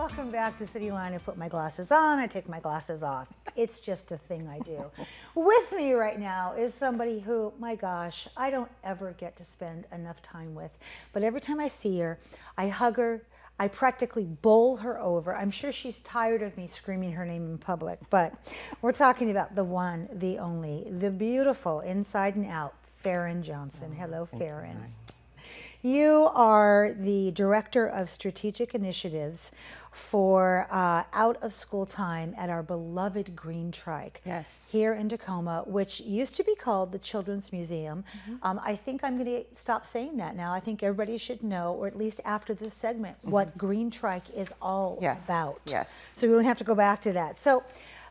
welcome back to Cityline. I put my glasses on, I take my glasses off. It's just a thing I do. With me right now is somebody who, my gosh, I don't ever get to spend enough time with. But every time I see her, I hug her, I practically bowl her over. I'm sure she's tired of me screaming her name in public, but we're talking about the one, the only, the beautiful, inside and out, Farron Johnson. Hello, Farron. You are the Director of Strategic Initiatives for out of school time at our beloved Greentrike here in Tacoma, which used to be called the Children's Museum. I think I'm going to stop saying that now. I think everybody should know, or at least after this segment, what Greentrike is all about. So we don't have to go back to that. So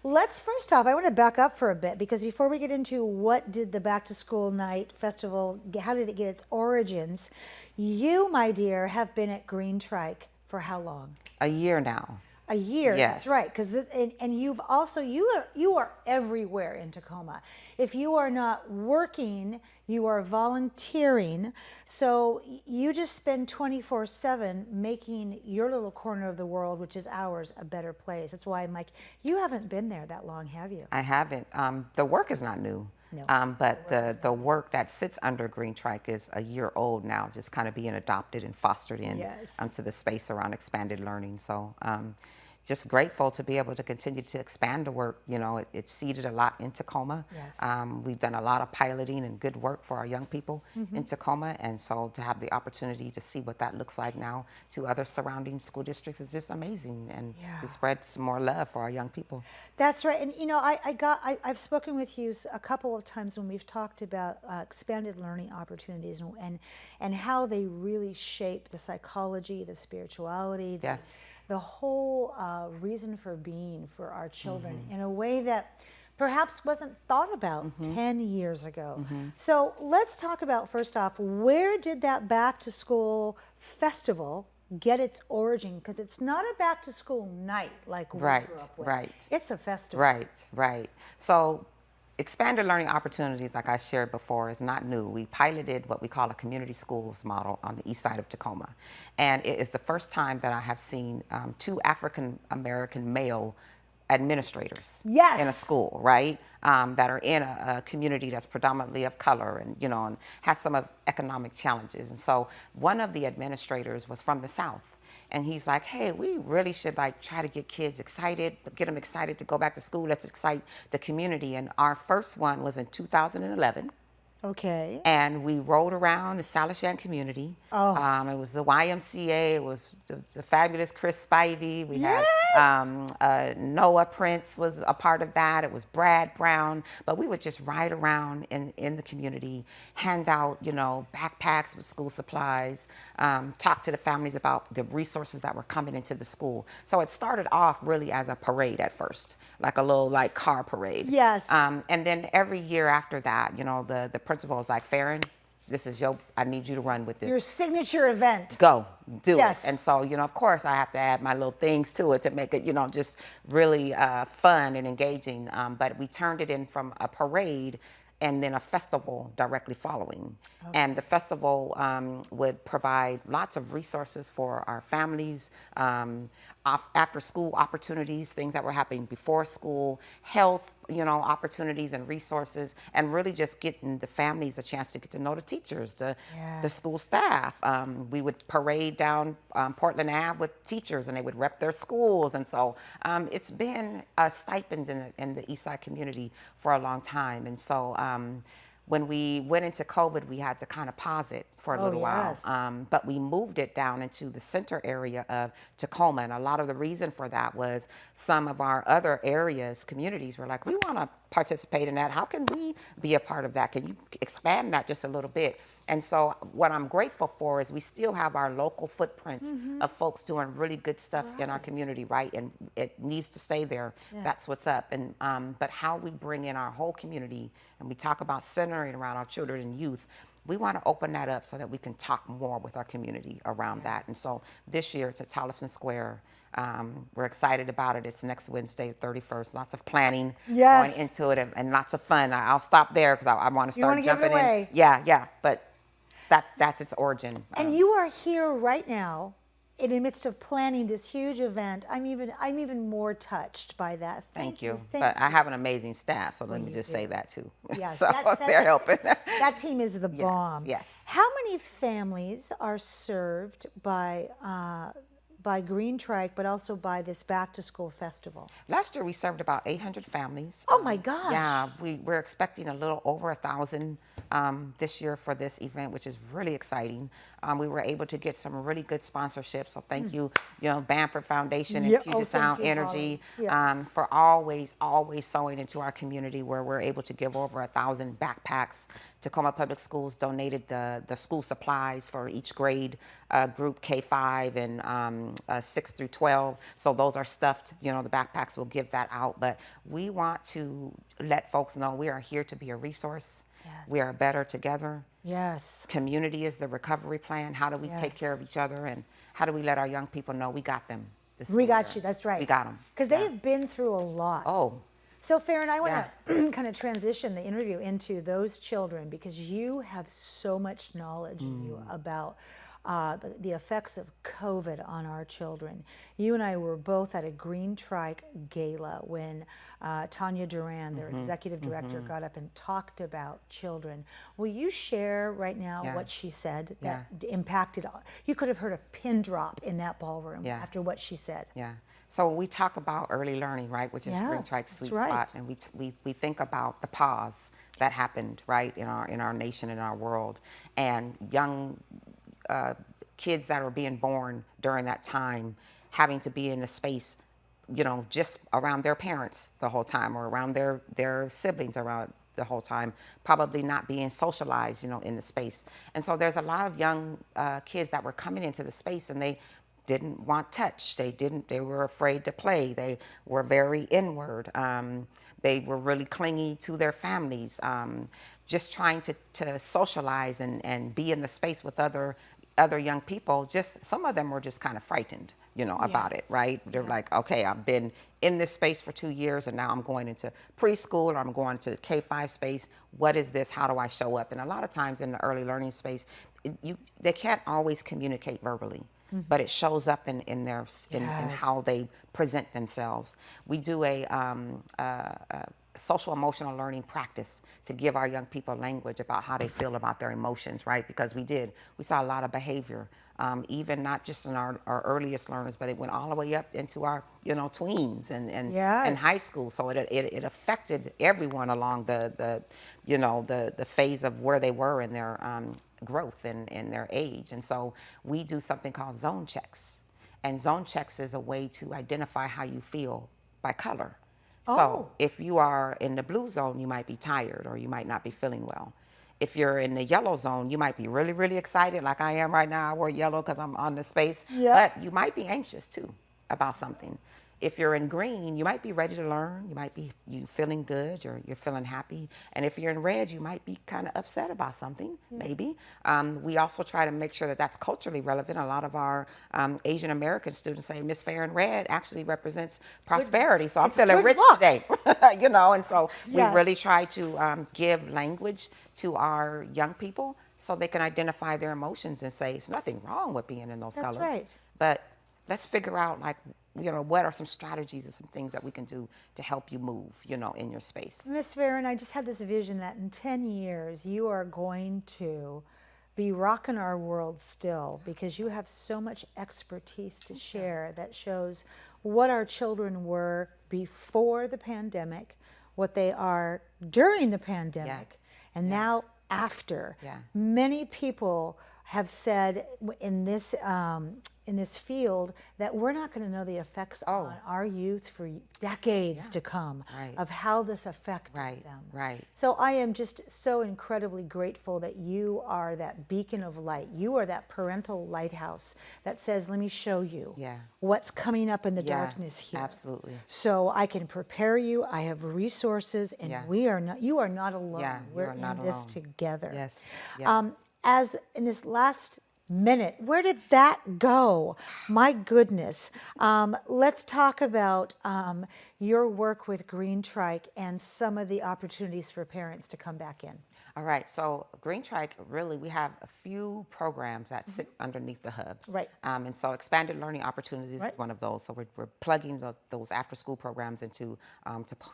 let's first off, I want to back up for a bit, because before we get into what did the Back to School Night Festival, how did it get its origins, you, my dear, have been at Greentrike for how long? A year now. A year, yes. That's right. Because and you've also you are everywhere in Tacoma. If you are not working, you are volunteering. So you just spend 24/7 making your little corner of the world, which is ours, a better place. That's why I'm like, you haven't been there that long, have you? I haven't. The work is not new. No, but the work that sits under Greentrike is a year old now, just kind of being adopted and fostered in to the space around expanded learning. So just grateful to be able to continue to expand the work. You know, it's seeded a lot in Tacoma. We've done a lot of piloting and good work for our young people in Tacoma. And so to have the opportunity to see what that looks like now to other surrounding school districts is just amazing. And to spread some more love for our young people. That's right. And, you know, I've spoken with you a couple of times when we've talked about expanded learning opportunities and how they really shape the psychology, the spirituality, the whole reason for being for our children in a way that perhaps wasn't thought about 10 years ago. So let's talk about, first off, where did that Back to School Festival get its origin? Because it's not a back to school night like we grew up with. It's a festival. Right. So expanded learning opportunities, like I shared before, is not new. We piloted what we call a community schools model on the east side of Tacoma. And it is the first time that I have seen 2 African-American male administrators in a school, right? That are in a community that's predominantly of color and, you know, and has some of economic challenges. And so one of the administrators was from the South. And he's like, hey, we really should like try to get kids excited, get them excited to go back to school. Let's excite the community. And our first one was in 2011. Okay. And we rode around the Salishan community. It was the YMCA. It was the fabulous Chris Spivey. We had Noah Prince was a part of that. It was Brad Brown. But we would just ride around in the community, hand out, you know, backpacks with school supplies, talk to the families about the resources that were coming into the school. So it started off really as a parade at first, like a little like car parade. And then every year after that, you know, the principal was like, Farron, this is I need you to run with this. Your signature event. Go, do it. And so, you know, of course I have to add my little things to it to make it, you know, just really fun and engaging. But we turned it in from a parade and then a festival directly following. And the festival would provide lots of resources for our families, after school opportunities, things that were happening before school, health, you know, opportunities and resources, and really just getting the families a chance to get to know the teachers, the school staff. We would parade down Portland Ave with teachers and they would rep their schools. And so it's been a stipend in the East Side community for a long time. And so when we went into COVID, we had to kind of pause it for a little while. But we moved it down into the center area of Tacoma. And a lot of the reason for that was some of our other areas, communities, were like, we want to participate in that. How can we be a part of that? Can you expand that just a little bit? And so what I'm grateful for is we still have our local footprints of folks doing really good stuff in our community, right? And it needs to stay there. That's what's up. And but how we bring in our whole community, and we talk about centering around our children and youth, we want to open that up so that we can talk more with our community around that. And so this year it's at Tollefson Square. We're excited about it. It's next Wednesday, 31st. Lots of planning going into it and lots of fun. I'll stop there because I want to start jumping in. But that's its origin. And you are here right now in the midst of planning this huge event, I'm even more touched by that. Thank you. Thank But I have an amazing staff, so let me you just do. say that too. Yes, So they're helping. that team is the Yes, bomb. yes. How many families are served by Greentrike, but also by this back to school festival? Last year we served about 800 families. Oh my gosh. Yeah, we're expecting a little over 1,000 this year for this event, which is really exciting. We were able to get some really good sponsorships, so thank you, Bamford Foundation and Yep. Puget Oh, Sound thank you, Energy Holly. Yes. for always sewing into our community, where we're able to give over 1,000 backpacks. Tacoma Public Schools donated the school supplies for each grade group, K-5 and 6 through 12. So those are stuffed, the backpacks will give that out. But we want to let folks know we are here to be a resource. Yes. We are better together. Yes. Community is the recovery plan. How do we take Yes. care of each other, and how do we let our young people know we got them this We got year? you. That's right. We got them. Because they have been through a lot. Oh, So Farron, I want to kind of transition the interview into those children, because you have so much knowledge in you about the effects of COVID on our children. You and I were both at a Greentrike gala when Tanya Duran, their executive director, got up and talked about children. Will you share right now what she said that impacted? You could have heard a pin drop in that ballroom after what she said. Yeah. So we talk about early learning, right, which is Greentrike's sweet spot, and we think about the pause that happened, right, in our nation, in our world, and young kids that are being born during that time having to be in a space, just around their parents the whole time, or around their siblings around the whole time, probably not being socialized, in the space. And so there's a lot of young kids that were coming into the space, and they didn't want touch. They were afraid to play. They were very inward. They were really clingy to their families, just trying to socialize and be in the space with other young people. Just some of them were just kind of frightened, about it, right? They're like, okay, I've been in this space for 2 years, and now I'm going into preschool, or I'm going to K-5 space. What is this? How do I show up? And a lot of times in the early learning space, they can't always communicate verbally. But it shows up in how they present themselves. We do a social emotional learning practice to give our young people language about how they feel about their emotions, right? Because we saw a lot of behavior, even not just in our earliest learners, but it went all the way up into our tweens and high school. So it affected everyone along the phase of where they were in their growth and their age. And so we do something called zone checks. And zone checks is a way to identify how you feel by color. So if you are in the blue zone, you might be tired, or you might not be feeling well. If you're in the yellow zone, you might be really, really excited, like I am right now. I wear yellow because I'm on the space. But you might be anxious too about something. If you're in green, you might be ready to learn. You might be feeling good, or you're feeling happy. And if you're in red, you might be kind of upset about something, maybe. We also try to make sure that that's culturally relevant. A lot of our Asian American students say Miss Fair in red actually represents prosperity. So I'm feeling rich today, and so we really try to give language to our young people so they can identify their emotions and say, it's nothing wrong with being in those colors. That's right. But let's figure out, what are some strategies and some things that we can do to help you move, in your space. Miss Farron, I just had this vision that in 10 years, you are going to be rocking our world still, because you have so much expertise to share that shows what our children were before the pandemic, what they are during the pandemic, and now after. Many people have said in this field that we're not going to know the effects on our youth for decades to come of how this affected them. So I am just so incredibly grateful that you are that beacon of light. You are that parental lighthouse that says, let me show you what's coming up in the darkness here. Absolutely. So I can prepare you. I have resources, and you are not alone. We're in this together. Yes. As in this last minute, where did that go? My goodness. Let's talk about your work with Greentrike and some of the opportunities for parents to come back in. All right, so Greentrike, really, we have a few programs that sit underneath the hub. Right. And so expanded learning opportunities Right. is one of those. So we're plugging those after-school programs into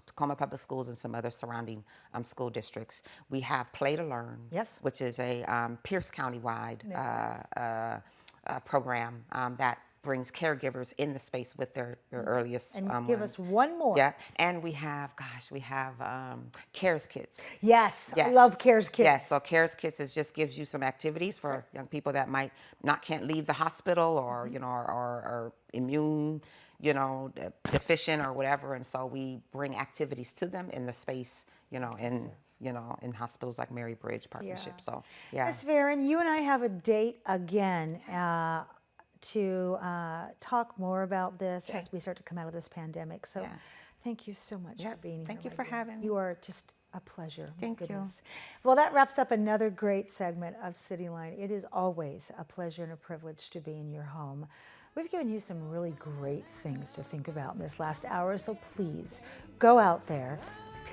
Tacoma Public Schools and some other surrounding school districts. We have Play to Learn, Yes. which is a Pierce County-wide program that brings caregivers in the space with their earliest And give us one more. Yeah, and we have CARES Kids. Yes, I Yes. love CARES Kids. Yes, so CARES Kids just gives you some activities for young people that can't leave the hospital or or immune deficient or whatever, and so we bring activities to them in the space in hospitals like Mary Bridge Partnership. So yeah. Ms. Varon, you and I have a date again to talk more about this as we start to come out of this pandemic. So thank you so much for being here. Thank you my for dear. having me. You are just a pleasure. My Thank you. goodness. Well, that wraps up another great segment of Cityline. It is always a pleasure and a privilege to be in your home. We've given you some really great things to think about in this last hour, so please go out there,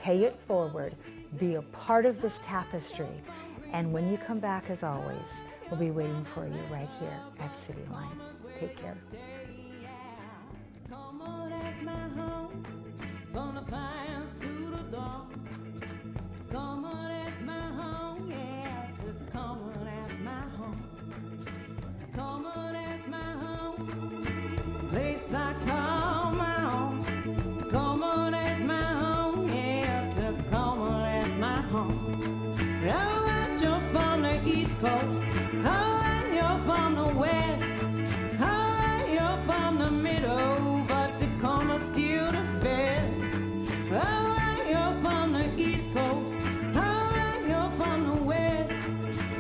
pay it forward, be a part of this tapestry, and when you come back, as always, we'll be waiting for you right here at Cityline. Take care. Come on, that's my home. Gonna find school to dawn. Come on, that's my home. Yeah, to come on, that's my home. Come on, that's my home. Place I call my own. Come on, that's my home. Yeah, to come on, that's my home. All right, you're from the East Coast. All right, you're from the West. From the middle, but Tacoma's still the best. Alright, you're from the East Coast. Alright, you're from the West.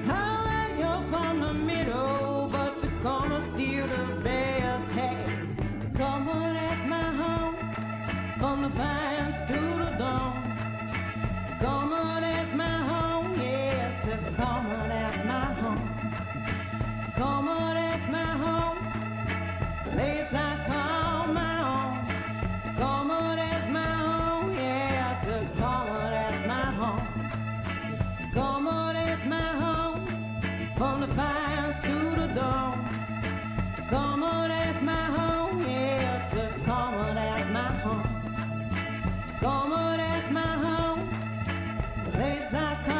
Alright, you're from the middle, but Tacoma's still the best. Hey, Tacoma, that's my home. From the pines to the dawn. Tacoma, that's my home. Yeah, Tacoma, that's my home. Tacoma, that's my home. Place I call my own. Tacoma, that's my home. Yeah, Tacoma, that's my home. Tacoma, that's my home. From the pines to the dawn. Tacoma, that's my home. Yeah, Tacoma, that's my home. Tacoma, that's my home. Place I call